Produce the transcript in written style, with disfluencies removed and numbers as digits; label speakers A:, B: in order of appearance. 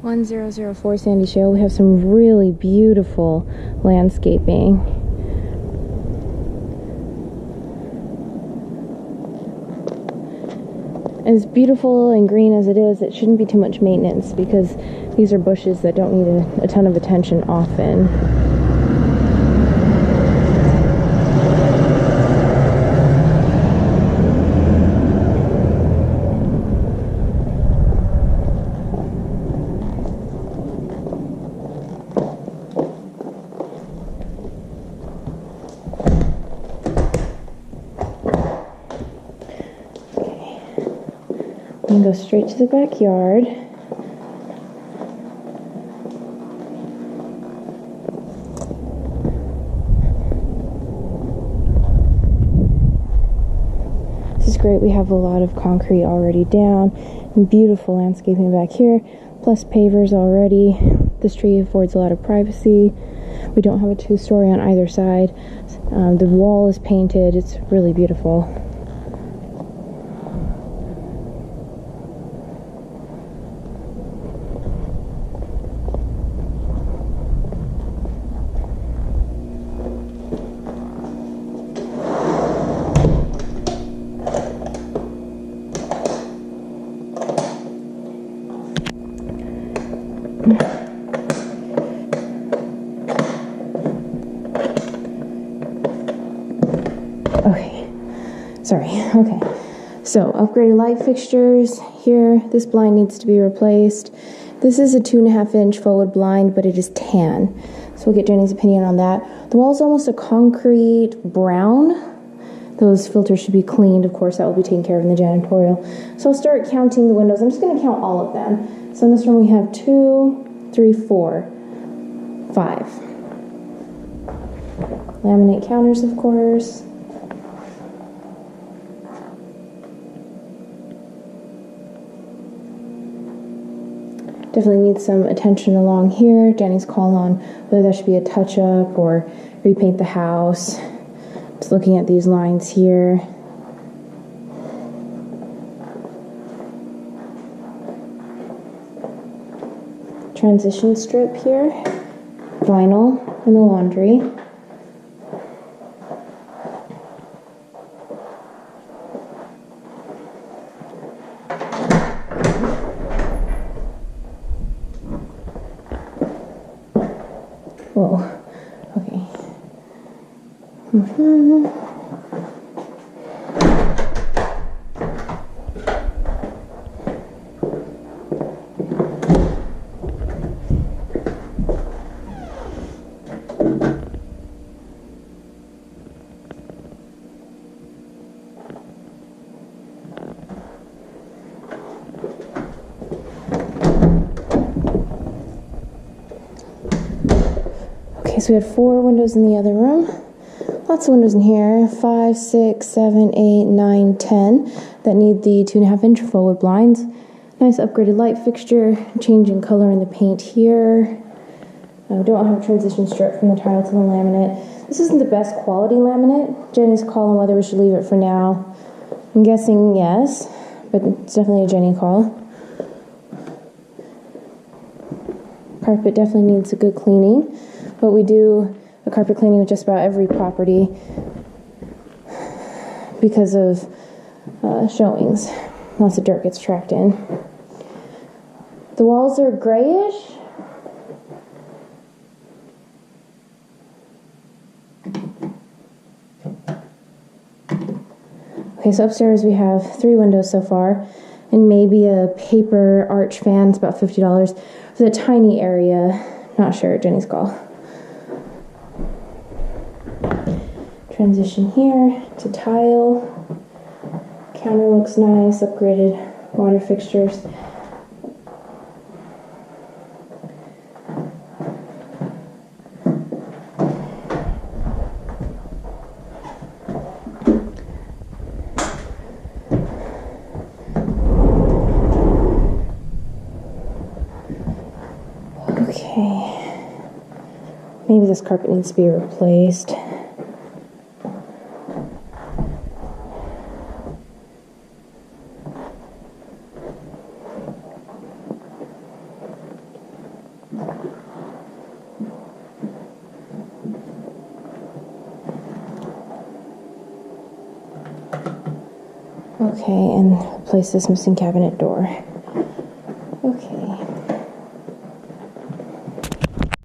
A: 1004 Sandy Shale. We have some really beautiful landscaping. As beautiful and green as it is, it shouldn't be too much maintenance because these are bushes that don't need a ton of attention often. And go straight to the backyard. This is great. We have a lot of concrete already down and beautiful landscaping back here, plus pavers already. This tree affords a lot of privacy. We don't have a two-story on either side. The wall is painted. It's really beautiful. Okay, sorry, okay. So, upgraded light fixtures here. This blind needs to be replaced. This is a 2.5-inch forward blind, but it is tan. So we'll get Jenny's opinion on that. The wall's almost a concrete brown. Those filters should be cleaned. Of course, that will be taken care of in the janitorial. So I'll start counting the windows. I'm just going to count all of them. So in this room we have 2, 3, 4, 5. Laminate counters, of course. Definitely needs some attention along here. Jenny's call on whether that should be a touch-up or repaint the house. Just looking at these lines here. Transition strip here. Vinyl in the laundry. Whoa, okay. So we had 4 windows in the other room. Lots of windows in here. 5, 6, 7, 8, 9, 10 that need the 2.5-inch forward blinds. Nice upgraded light fixture. Changing color in the paint here. Don't have a transition strip from the tile to the laminate. This isn't the best quality laminate. Jenny's call on whether we should leave it for now. I'm guessing yes, but it's definitely a Jenny call. Carpet definitely needs a good cleaning. But we do a carpet cleaning with just about every property because of showings. Lots of dirt gets tracked in. The walls are grayish. Okay, so upstairs we have 3 windows so far, and maybe a paper arch fan. It's about $50 for the tiny area. Not sure, Jenny's call. Transition here to tile. Counter looks nice, upgraded water fixtures. Okay. Maybe this carpet needs to be replaced. Okay, and replace this missing cabinet door. Okay.